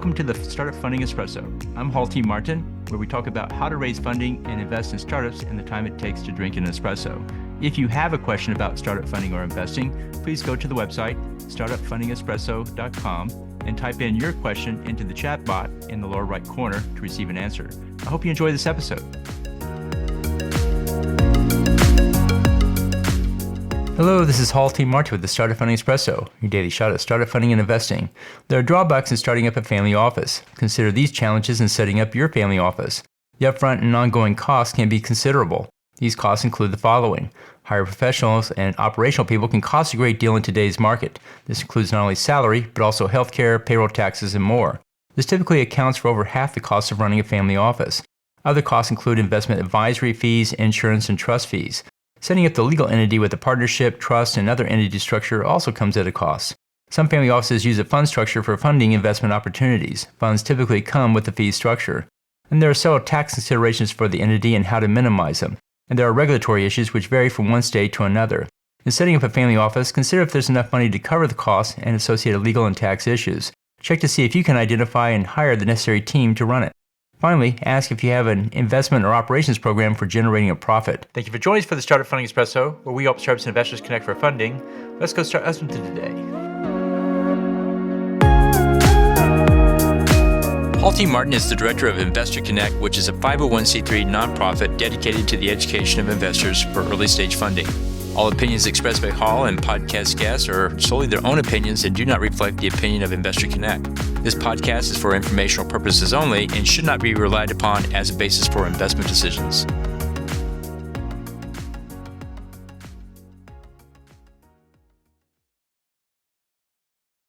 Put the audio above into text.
Welcome to the Startup Funding Espresso. I'm Hall T. Martin, where we talk about how to raise funding and invest in startups and the time it takes to drink an espresso. If you have a question about startup funding or investing, please go to the website, startupfundingespresso.com, and type in your question into the chat bot in the lower right corner to receive an answer. I hope you enjoy this episode. Hello, this is Hall T. Martin with the Startup Funding Espresso, your daily shot at startup funding and investing. There are drawbacks in starting up a family office. Consider these challenges in setting up your family office. The upfront and ongoing costs can be considerable. These costs include the following. Hired professionals and operational people can cost a great deal in today's market. This includes not only salary, but also healthcare, payroll taxes, and more. This typically accounts for over half the cost of running a family office. Other costs include investment advisory fees, insurance, and trust fees. Setting up the legal entity with a partnership, trust, and other entity structure also comes at a cost. Some family offices use a fund structure for funding investment opportunities. Funds typically come with a fee structure. And there are several tax considerations for the entity and how to minimize them. And there are regulatory issues which vary from one state to another. In setting up a family office, consider if there's enough money to cover the costs and associated legal and tax issues. Check to see if you can identify and hire the necessary team to run it. Finally, ask if you have an investment or operations program for generating a profit. Thank you for joining us for the Startup Funding Espresso, where we help startups and investors connect for funding. Let's go start listening to today. Hall T. Martin is the director of Investor Connect, which is a 501c3 nonprofit dedicated to the education of investors for early stage funding. All opinions expressed by Hall and podcast guests are solely their own opinions and do not reflect the opinion of Investor Connect. This podcast is for informational purposes only and should not be relied upon as a basis for investment decisions.